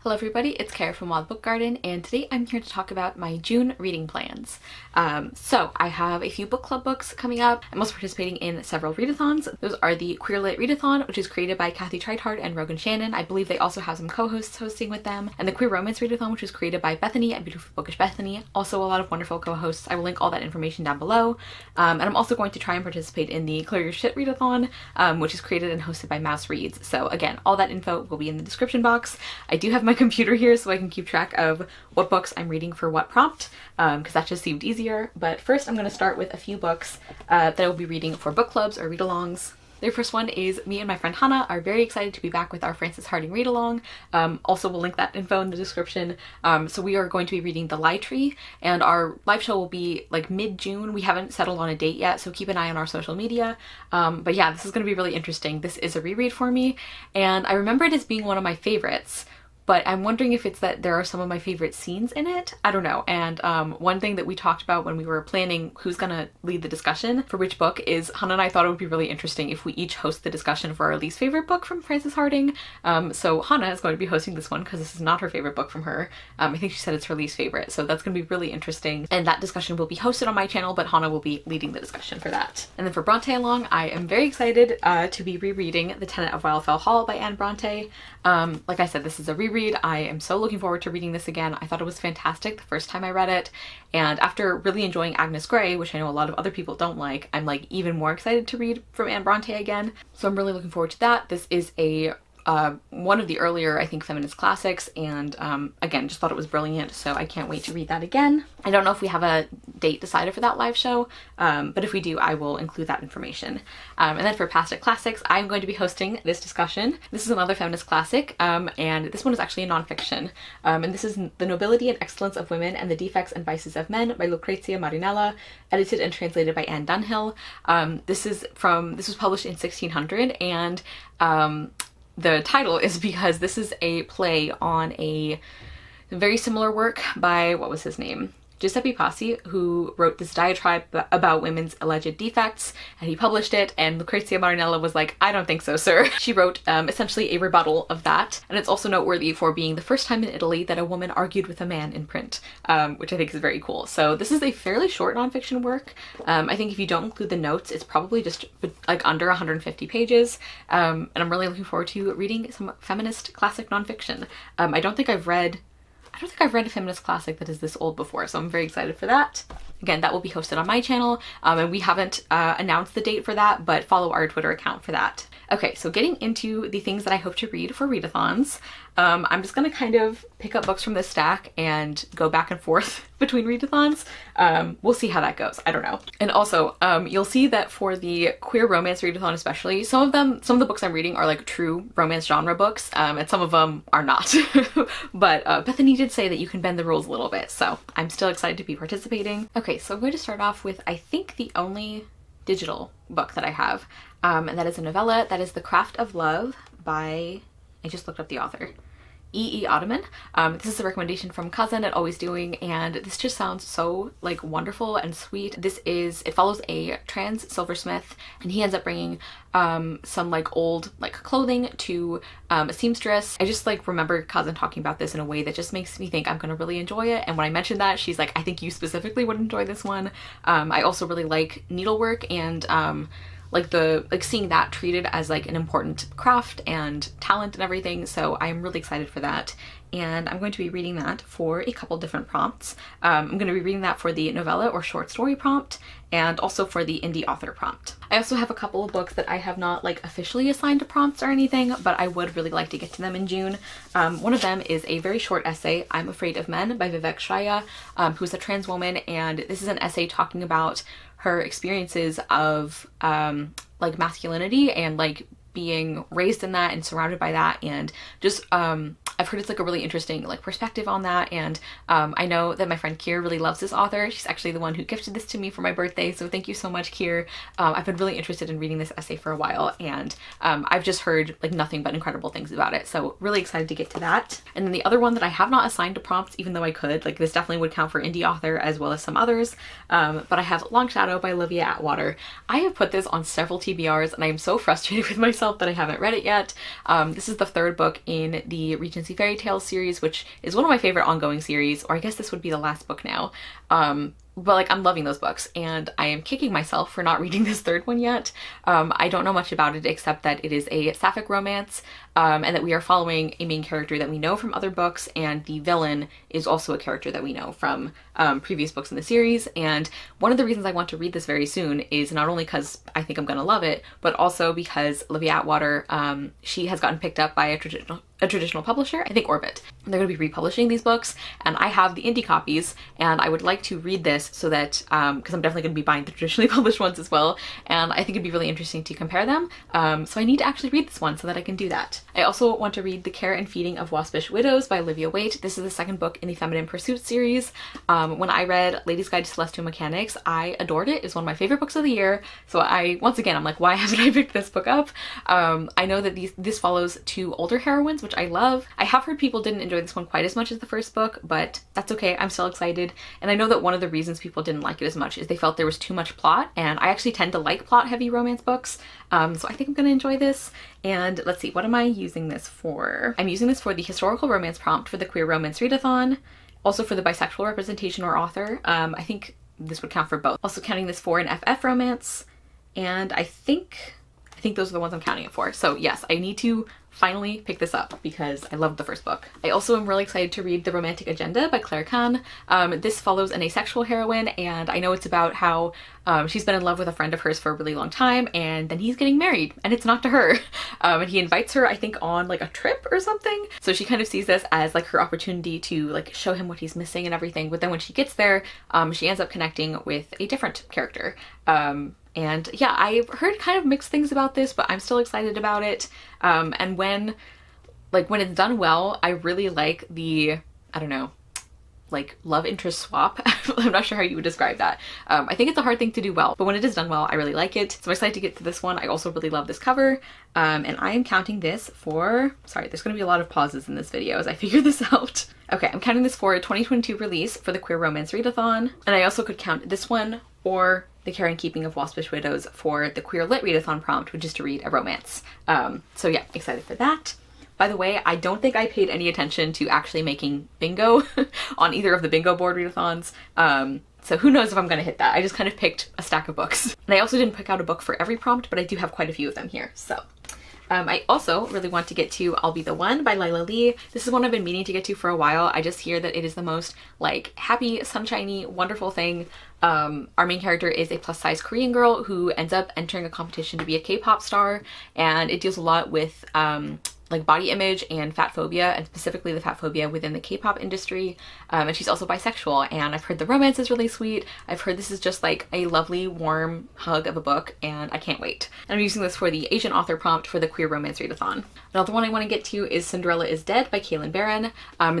Hello everybody, it's Kier from Wild Book Garden, and today I'm here to talk about my June reading plans. So I have a few book club books coming up. I'm also participating in several readathons. Those are the Queer Lit Readathon, which is created by Kathy Treithart and Rogan Shannon. I believe they also have some co-hosts hosting with them. And the Queer Romance Readathon, which is created by Bethany at Beautiful Bookish Bethany. Also a lot of wonderful co-hosts. I will link all that information down below. And I'm also going to try and participate in the ClearUrShit Readathon, which is created and hosted by Mouse Reads. So again, all that info will be in the description box. I do have my computer here so I can keep track of what books I'm reading for what prompt, because that just seemed easier. But first I'm going to start with a few books that I will be reading for book clubs or read-alongs. The first one is me and my friend Hannah are very excited to be back with our Frances Harding read-along. Also we'll link that info in the description. So we are going to be reading The Lie Tree, and our live show will be like mid-June. We haven't settled on a date yet, so keep an eye on our social media. But yeah, this is going to be really interesting. This is a reread for me, and I remember it as being one of my favorites. But I'm wondering if it's that there are some of my favorite scenes in it. I don't know. And one thing that we talked about when we were planning who's gonna lead the discussion for which book is Hannah and I thought it would be really interesting if we each host the discussion for our least favorite book from Frances Harding. So Hannah is going to be hosting this one because this is not her favorite book from her. I think she said it's her least favorite. So that's gonna be really interesting. And that discussion will be hosted on my channel, but Hannah will be leading the discussion for that. And then for Bronte Along, I am very excited to be rereading The Tenant of Wildfell Hall by Anne Bronte. Like I said, this is a reread. I am so looking forward to reading this again. I thought it was fantastic the first time I read it, and after really enjoying Agnes Grey, which I know a lot of other people don't like, I'm like even more excited to read from Anne Bronte again. So I'm really looking forward to that. This is a one of the earlier, I think, feminist classics, and again, just thought it was brilliant, so I can't wait to read that again. I don't know if we have a date decided for that live show, but if we do, I will include that information. And then for Past It Classics, I'm going to be hosting this discussion. This is another feminist classic, and this one is actually a nonfiction. And this is The Nobility and Excellence of Women and the Defects and Vices of Men by Lucrezia Marinella, edited and translated by Anne Dunhill. This was published in 1600, and the title is because this is a play on a very similar work by, what was his name? Giuseppe Passi, who wrote this diatribe about women's alleged defects, and he published it, and Lucrezia Marinella was like, I don't think so, sir. She wrote essentially a rebuttal of that, and it's also noteworthy for being the first time in Italy that a woman argued with a man in print, which I think is very cool. So this is a fairly short nonfiction work. I think if you don't include the notes, it's probably just like under 150 pages, and I'm really looking forward to reading some feminist classic nonfiction. I don't think I've read a feminist classic that is this old before, so I'm very excited for that. Again, that will be hosted on my channel, and we haven't announced the date for that, but follow our Twitter account for that. Okay, so getting into the things that I hope to read for readathons, I'm just gonna kind of pick up books from this stack and go back and forth between readathons. We'll see how that goes. I don't know. And also, you'll see that for the queer romance readathon especially, some of the books I'm reading are like true romance genre books, and some of them are not. But Bethany did say that you can bend the rules a little bit, so I'm still excited to be participating. Okay, so I'm going to start off with, I think, the only digital book that I have, and that is a novella. That is The Craft of Love by, I just looked up the author, E.E. Ottoman. This is a recommendation from Kazen at Always Doing, and this just sounds so like wonderful and sweet. It follows a trans silversmith, and he ends up bringing some like old like clothing to a seamstress. I just like remember Kazen talking about this in a way that just makes me think I'm gonna really enjoy it, and when I mentioned that, she's like, I think you specifically would enjoy this one. I also really like needlework, and like seeing that treated as like an important craft and talent and everything, so I'm really excited for that. And I'm going to be reading that for a couple different prompts. I'm going to be reading that for the novella or short story prompt, and also for the indie author prompt. I also have a couple of books that I have not like officially assigned to prompts or anything, but I would really like to get to them in June. One of them is a very short essay, I'm Afraid of Men by Vivek Shraya, who's a trans woman, and this is an essay talking about her experiences of like masculinity and like being raised in that and surrounded by that, and just I've heard it's like a really interesting like perspective on that, and I know that my friend Kier really loves this author. She's actually the one who gifted this to me for my birthday, so thank you so much, Kier. I've been really interested in reading this essay for a while, and I've just heard like nothing but incredible things about it, so really excited to get to that. And then the other one that I have not assigned to prompts, even though I could, like this definitely would count for indie author as well as some others, but I have Long Shadow by Olivia Atwater. I have put this on several TBRs, and I am so frustrated with myself that I haven't read it yet. This is the third book in the Regency Fantasy Fairy Tales series, which is one of my favorite ongoing series, or I guess this would be the last book now. But like, I'm loving those books, and I am kicking myself for not reading this third one yet. I don't know much about it except that it is a sapphic romance, and that we are following a main character that we know from other books, and the villain is also a character that we know from previous books in the series. And one of the reasons I want to read this very soon is not only because I think I'm gonna love it, but also because Olivia Atwater, she has gotten picked up by a traditional publisher, I think Orbit. And they're going to be republishing these books, and I have the indie copies, and I would like to read this so that, because I'm definitely going to be buying the traditionally published ones as well, and I think it'd be really interesting to compare them. So I need to actually read this one so that I can do that. I also want to read The Care and Feeding of Waspish Widows by Olivia Waite. This is the second book in the Feminine Pursuit series. When I read Lady's Guide to Celestial Mechanics, I adored it. It's one of my favorite books of the year. So once again, I'm like, why haven't I picked this book up? I know that this follows two older heroines, which I love. I have heard people didn't enjoy this one quite as much as the first book, but that's okay. I'm still excited. And I know that one of the reasons people didn't like it as much is they felt there was too much plot, and I actually tend to like plot-heavy romance books. So I think I'm gonna enjoy this. And let's see, what am I using this for? I'm using this for the historical romance prompt for the Queer Romance Readathon, also for the bisexual representation or author. I think this would count for both. Also counting this for an FF romance, and I think those are the ones I'm counting it for. So yes, I need to finally pick this up because I loved the first book. I also am really excited to read The Romantic Agenda by Claire Kann. This follows an asexual heroine, and I know it's about how she's been in love with a friend of hers for a really long time, and then he's getting married, and it's not to her. And he invites her, I think, on like a trip or something. So she kind of sees this as like her opportunity to like show him what he's missing and everything. But then when she gets there, she ends up connecting with a different character. And yeah, I've heard kind of mixed things about this, but I'm still excited about it. And when it's done well, I really like the, I don't know, like love interest swap. I'm not sure how you would describe that. I think it's a hard thing to do well, but when it is done well, I really like it. So I'm excited to get to this one. I also really love this cover. And I am counting this for, sorry, there's going to be a lot of pauses in this video as I figure this out. Okay, I'm counting this for a 2022 release for the Queer Romance Readathon. And I also could count this one or The Care and Keeping of Waspish Widows for the Queer Lit Readathon prompt, which is to read a romance. So yeah, excited for that. By the way, I don't think I paid any attention to actually making bingo on either of the bingo board readathons. So who knows if I'm gonna hit that. I just kind of picked a stack of books. And I also didn't pick out a book for every prompt, but I do have quite a few of them here, so. I also really want to get to I'll Be the One by Lila Lee. This is one I've been meaning to get to for a while. I just hear that it is the most like happy, sunshiny, wonderful thing. Our main character is a plus-size Korean girl who ends up entering a competition to be a K-pop star, and it deals a lot with like body image and fat phobia, and specifically the fat phobia within the K-pop industry. And she's also bisexual, and I've heard the romance is really sweet. I've heard this is just like a lovely warm hug of a book, and I can't wait. And I'm using this for the Asian author prompt for the Queer Romance Readathon. Another one I want to get to is Cinderella Is Dead by Kaylin Barron.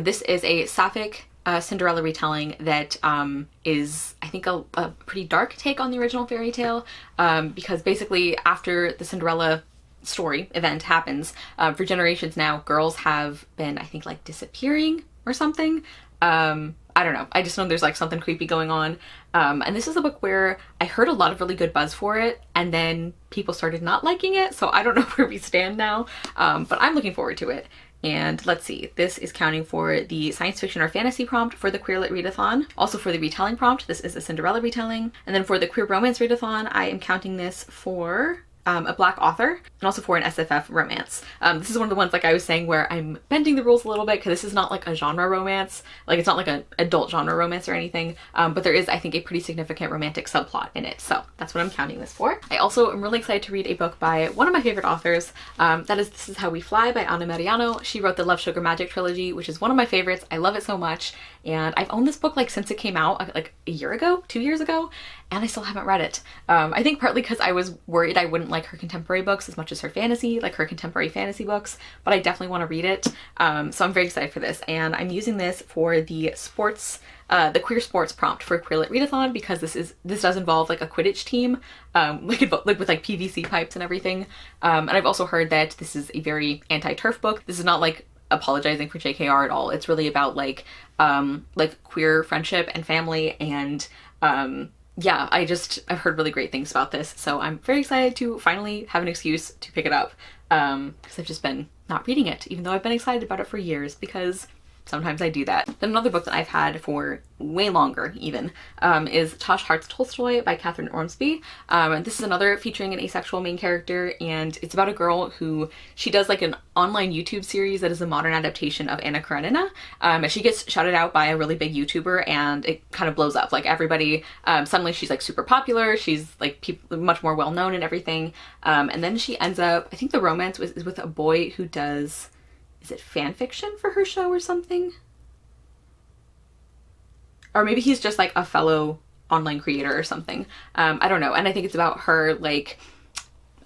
This is a sapphic Cinderella retelling that is, I think, a pretty dark take on the original fairy tale, because basically after the Cinderella story event happens, for generations now, girls have been, I think, like disappearing or something. I don't know. I just know there's like something creepy going on. And this is a book where I heard a lot of really good buzz for it, and then people started not liking it. So I don't know where we stand now, but I'm looking forward to it. And let's see, this is counting for the science fiction or fantasy prompt for the Queer Lit Readathon. Also for the retelling prompt, this is a Cinderella retelling. And then for the Queer Romance Readathon, I am counting this for a Black author, and also for an SFF romance. This is one of the ones, like I was saying, where I'm bending the rules a little bit, because this is not like a genre romance. Like, it's not like an adult genre romance or anything, but there is, I think, a pretty significant romantic subplot in it. So that's what I'm counting this for. I also am really excited to read a book by one of my favorite authors. That is This Is How We Fly by Anna Mariano. She wrote the Love, Sugar, Magic trilogy, which is one of my favorites. I love it so much. And I've owned this book like since it came out, like a year ago, 2 years ago, and I still haven't read it. I think partly because I was worried I wouldn't like her contemporary books as much as her fantasy, like her contemporary fantasy books, but I definitely want to read it. So I'm very excited for this, and I'm using this for the sports, the queer sports prompt for Queer Lit Readathon, because this does involve like a Quidditch team, like with like PVC pipes and everything. And I've also heard that this is a very anti-TERF book. This is not like apologizing for JKR at all. It's really about like queer friendship and family, and yeah, I've heard really great things about this, so I'm very excited to finally have an excuse to pick it up, because I've just been not reading it, even though I've been excited about it for years, because sometimes I do that. Then another book that I've had for way longer even is Tosh Hart's Tolstoy by Catherine Ormsby. And this is another featuring an asexual main character, and it's about a girl who, she does like an online YouTube series that is a modern adaptation of Anna Karenina. And she gets shouted out by a really big YouTuber, and it kind of blows up. Like everybody, suddenly she's like super popular, she's like much more well known and everything. And then she ends up, I think the romance is with a boy who does, is it fan fiction for her show or something? Or maybe he's just like a fellow online creator or something. I don't know. And I think it's about her, like,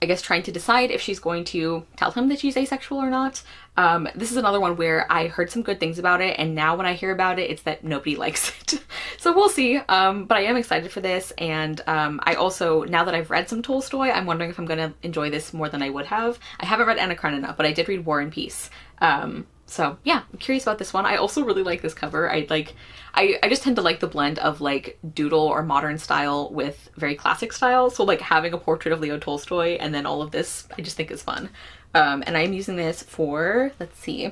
I guess trying to decide if she's going to tell him that she's asexual or not. This is another one where I heard some good things about it, and now when I hear about it, it's that nobody likes it. So we'll see. But I am excited for this, and I also, now that I've read some Tolstoy, I'm wondering if I'm going to enjoy this more than I would have. I haven't read Anna Karenina, but I did read War and Peace. So yeah, I'm curious about this one. I also really like this cover. I just tend to like the blend of like doodle or modern style with very classic style. So like having a portrait of Leo Tolstoy and then all of this, I just think is fun. And I'm using this for, let's see.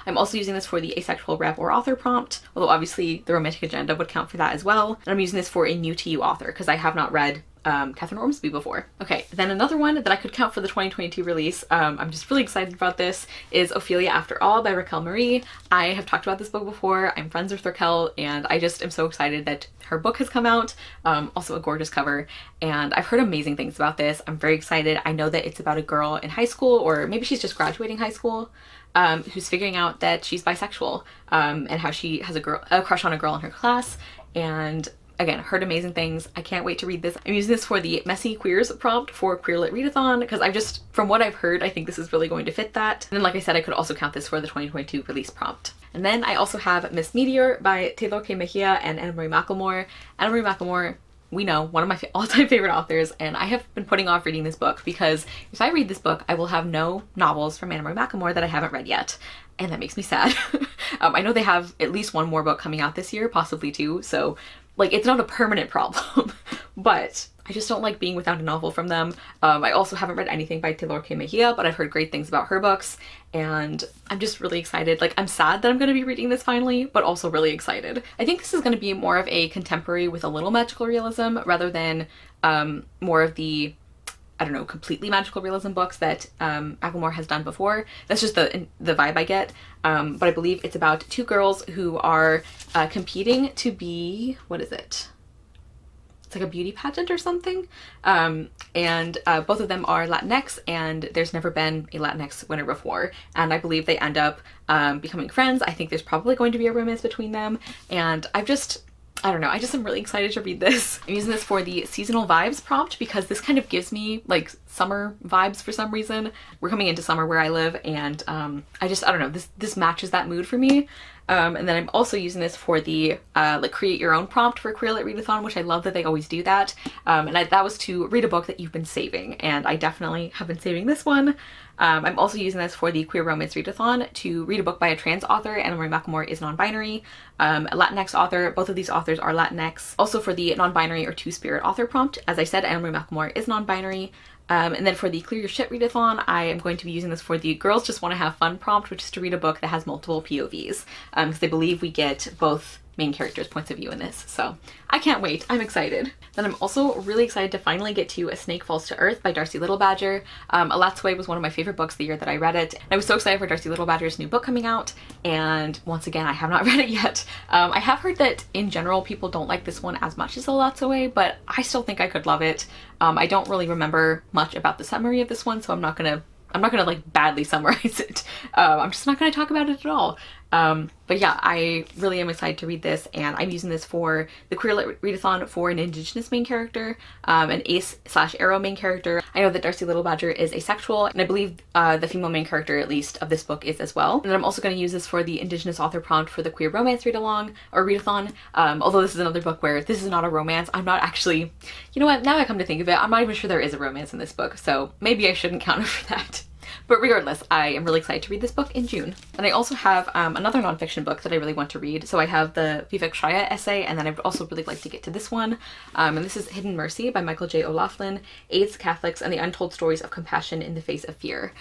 I'm also using this for the asexual rep or author prompt, although obviously the romantic agenda would count for that as well. And I'm using this for a new to you author because I have not read Catherine Ormsby before. Okay, then another one that I could count for the 2022 release, I'm just really excited about this, is Ophelia After All by Raquel Marie. I have talked about this book before. I'm friends with Raquel, and I just am so excited that her book has come out. Also a gorgeous cover, and I've heard amazing things about this. I'm very excited. I know that it's about a girl in high school, or maybe she's just graduating high school, who's figuring out that she's bisexual, and how she has a crush on a girl in her class, and again, heard amazing things. I can't wait to read this. I'm using this for the Messy Queers prompt for Queer Lit Readathon because from what I've heard, I think this is really going to fit that. And then like I said, I could also count this for the 2022 release prompt. And then I also have Miss Meteor by Taylor K. Mejia and Anna Marie McLemore. Anna Marie McLemore, we know, one of my all-time favorite authors, and I have been putting off reading this book because if I read this book, I will have no novels from Anna Marie McLemore that I haven't read yet. And that makes me sad. I know they have at least one more book coming out this year, possibly two, so like it's not a permanent problem, but I just don't like being without a novel from them. I also haven't read anything by Taylor K. Mejia, but I've heard great things about her books, and I'm just really excited. Like, I'm sad that I'm going to be reading this finally, but also really excited. I think this is going to be more of a contemporary with a little magical realism rather than more of the, I don't know, completely magical realism books that Macklemore has done before. That's just the vibe I get. But I believe it's about two girls who are competing to be, what is it? It's like a beauty pageant or something. And both of them are Latinx, and there's never been a Latinx winner before. And I believe they end up becoming friends. I think there's probably going to be a romance between them. And I don't know, I just am really excited to read this. I'm using this for the seasonal vibes prompt because this kind of gives me like summer vibes for some reason. We're coming into summer where I live, and I don't know, this matches that mood for me. And then I'm also using this for the like create your own prompt for Queer Lit Readathon, which I love that they always do that. And that was to read a book that you've been saving, and I definitely have been saving this one. I'm also using this for the Queer Romance Readathon to read a book by a trans author. Anna Marie McLemore is non-binary, a Latinx author. Both of these authors are Latinx. Also for the non-binary or two-spirit author prompt, as I said, Anna Marie McLemore is non-binary. And then for the Clear Your Shit Readathon, I am going to be using this for the Girls Just Want to Have Fun prompt, which is to read a book that has multiple POVs, because I believe we get both main characters' points of view in this. So I can't wait. I'm excited. Then I'm also really excited to finally get to A Snake Falls to Earth by Darcy Little Badger. Alatsway was one of my favorite books the year that I read it. And I was so excited for Darcy Little Badger's new book coming out. And once again, I have not read it yet. I have heard that in general, people don't like this one as much as Alatsway, but I still think I could love it. I don't really remember much about the summary of this one, so I'm not gonna like badly summarize it. I'm just not gonna talk about it at all. But yeah, I really am excited to read this, and I'm using this for the Queer Lit Readathon for an Indigenous main character, an ace/arrow main character. I know that Darcy Little Badger is asexual, and I believe the female main character, at least, of this book is as well. And then I'm also going to use this for the Indigenous author prompt for the Queer Romance Read-along, or Readathon, although this is another book where this is not a romance. I'm not actually, you know what, now I come to think of it, I'm not even sure there is a romance in this book, so maybe I shouldn't count it for that. But regardless, I am really excited to read this book in June. And I also have another nonfiction book that I really want to read. So I have the Vivek Shraya essay, and then I would also really like to get to this one. And this is Hidden Mercy by Michael J. O'Loughlin, AIDS, Catholics, and the Untold Stories of Compassion in the Face of Fear.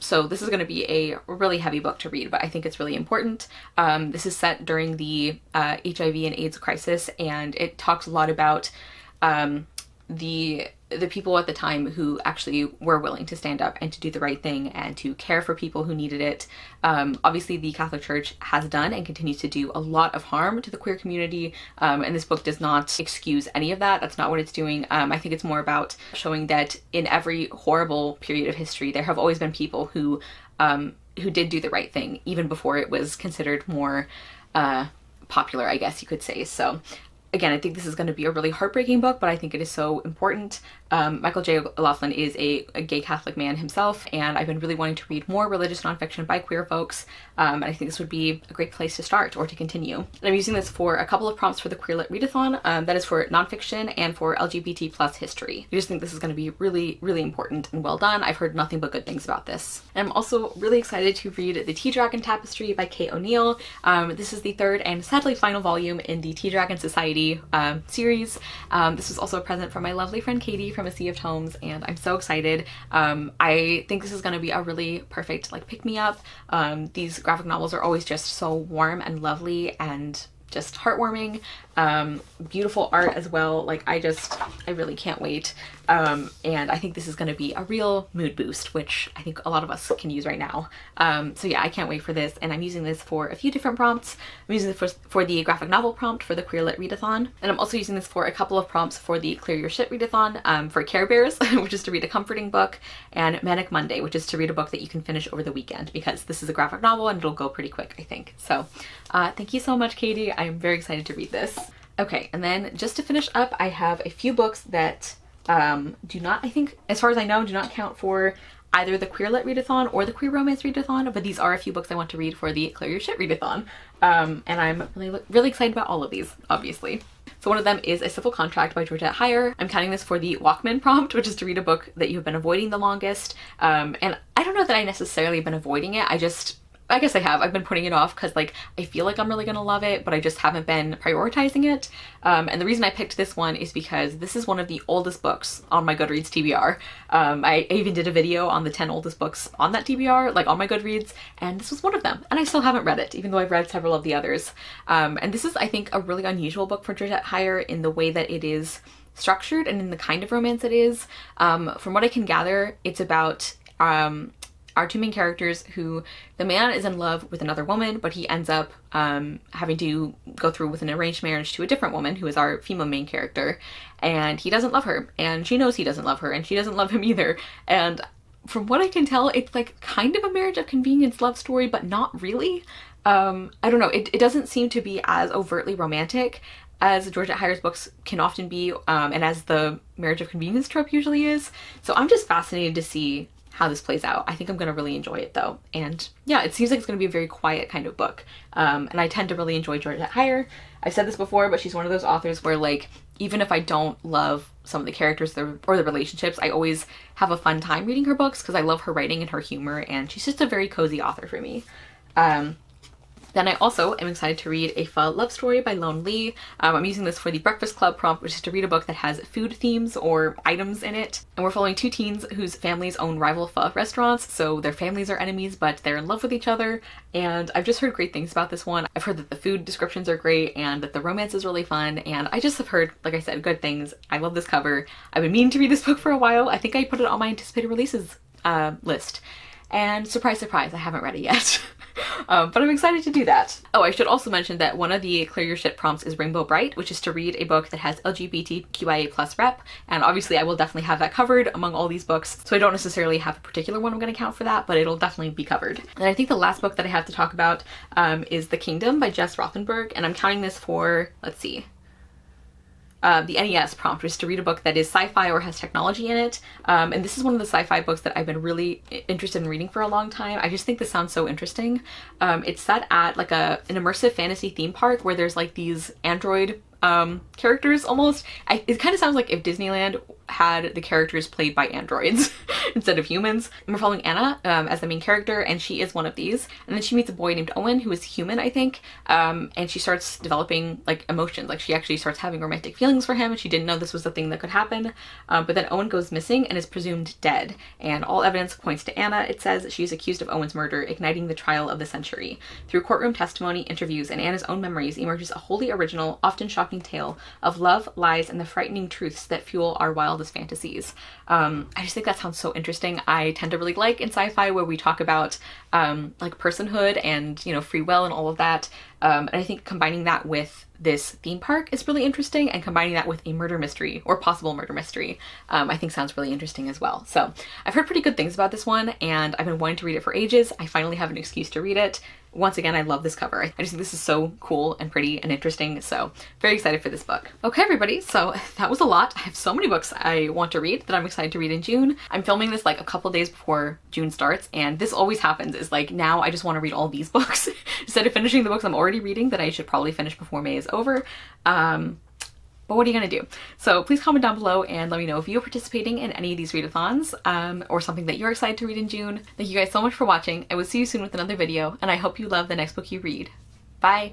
So this is going to be a really heavy book to read, but I think it's really important. This is set during the HIV and AIDS crisis, and it talks a lot about the people at the time who actually were willing to stand up and to do the right thing and to care for people who needed it. Obviously, the Catholic Church has done and continues to do a lot of harm to the queer community, and this book does not excuse any of that. That's not what it's doing. I think it's more about showing that in every horrible period of history, there have always been people who did do the right thing, even before it was considered more popular, I guess you could say. So again, I think this is going to be a really heartbreaking book, but I think it is so important. Michael J. O'Loughlin is a gay Catholic man himself, and I've been really wanting to read more religious nonfiction by queer folks, and I think this would be a great place to start or to continue. And I'm using this for a couple of prompts for the Queerlit Readathon, that is for nonfiction and for LGBT plus history. I just think this is going to be really, really important and well done. I've heard nothing but good things about this. And I'm also really excited to read the Tea Dragon Tapestry by Kate O'Neill. This is the third and sadly final volume in the Tea Dragon Society series. This was also a present from my lovely friend Katie from A Sea of Tomes, and I'm so excited. I think this is going to be a really perfect like pick-me-up. These graphic novels are always just so warm and lovely and just heartwarming. Beautiful art as well. Like I really can't wait. And I think this is going to be a real mood boost, which I think a lot of us can use right now. So yeah, I can't wait for this, and I'm using this for a few different prompts. I'm using this for the graphic novel prompt for the Queerlit Readathon, and I'm also using this for a couple of prompts for the Clear Your Shit Readathon, for Care Bears, which is to read a comforting book, and Manic Monday, which is to read a book that you can finish over the weekend, because this is a graphic novel and it'll go pretty quick, I think. So thank you so much, Katie. I am very excited to read this. Okay, and then just to finish up, I have a few books that do not, I think, as far as I know, do not count for either the Queerlit Readathon or the Queer Romance Readathon, but these are a few books I want to read for the Clear Your Shit Readathon. And I'm really excited about all of these, obviously. So one of them is A Civil Contract by Georgette Heyer. I'm counting this for the Walkman prompt, which is to read a book that you've been avoiding the longest. And I don't know that I necessarily have been avoiding it. I guess I have. I've been putting it off because like I feel like I'm really gonna love it, but I just haven't been prioritizing it. And the reason I picked this one is because this is one of the oldest books on my Goodreads TBR. I even did a video on the 10 oldest books on that TBR, like on my Goodreads, and this was one of them. And I still haven't read it, even though I've read several of the others. And this is, I think, a really unusual book for Georgette Heyer in the way that it is structured and in the kind of romance it is. From what I can gather, it's about our two main characters who, the man is in love with another woman, but he ends up having to go through with an arranged marriage to a different woman who is our female main character, and he doesn't love her, and she knows he doesn't love her, and she doesn't love him either. And from what I can tell, it's like kind of a marriage of convenience love story, but not really. I don't know, it doesn't seem to be as overtly romantic as Georgette Heyer's books can often be, and as the marriage of convenience trope usually is. So I'm just fascinated to see how this plays out. I think I'm gonna really enjoy it though. And yeah, it seems like it's gonna be a very quiet kind of book. And I tend to really enjoy Georgette Heyer. I've said this before, but she's one of those authors where like, even if I don't love some of the characters or the relationships, I always have a fun time reading her books because I love her writing and her humor, and she's just a very cozy author for me. Then I also am excited to read A Fae Love Story by Lone Lee. I'm using this for the Breakfast Club prompt, which is to read a book that has food themes or items in it. And we're following two teens whose families own rival pho restaurants, so their families are enemies, but they're in love with each other. And I've just heard great things about this one. I've heard that the food descriptions are great and that the romance is really fun, and I just have heard, like I said, good things. I love this cover. I've been meaning to read this book for a while. I think I put it on my anticipated releases list. And surprise, surprise, I haven't read it yet. But I'm excited to do that. Oh, I should also mention that one of the Clear Your Shit prompts is Rainbow Bright, which is to read a book that has LGBTQIA+ rep, and obviously I will definitely have that covered among all these books, so I don't necessarily have a particular one I'm going to count for that, but it'll definitely be covered. And I think the last book that I have to talk about is The Kingdom by Jess Rothenberg, and I'm counting this for, let's see, the NES prompt, which is to read a book that is sci-fi or has technology in it. And this is one of the sci-fi books that I've been really interested in reading for a long time. I just think this sounds so interesting. It's set at like an immersive fantasy theme park where there's like these android characters almost. It kind of sounds like if Disneyland had the characters played by androids instead of humans. And we're following Anna as the main character, and she is one of these. And then she meets a boy named Owen who is human, I think, and she starts developing like emotions. Like she actually starts having romantic feelings for him, and she didn't know this was a thing that could happen. But then Owen goes missing and is presumed dead, and all evidence points to Anna. It says she's accused of Owen's murder, igniting the trial of the century. Through courtroom testimony, interviews, and Anna's own memories emerges a wholly original, often shocking tale of love, lies, and the frightening truths that fuel our wildest fantasies. I just think that sounds so interesting. I tend to really like in sci-fi where we talk about like personhood and, you know, free will and all of that. And I think combining that with this theme park is really interesting, and combining that with a murder mystery or possible murder mystery, I think sounds really interesting as well. So I've heard pretty good things about this one, and I've been wanting to read it for ages. I finally have an excuse to read it. Once again, I love this cover. I just think this is so cool and pretty and interesting, so very excited for this book. Okay, everybody, so that was a lot. I have so many books I want to read that I'm excited to read in June. I'm filming this like a couple days before June starts, and this always happens, is like now I just want to read all these books. Instead of finishing the books I'm already reading that I should probably finish before May is over. But what are you gonna do? So please comment down below and let me know if you're participating in any of these readathons, or something that you're excited to read in June. Thank you guys so much for watching. I will see you soon with another video, and I hope you love the next book you read. Bye!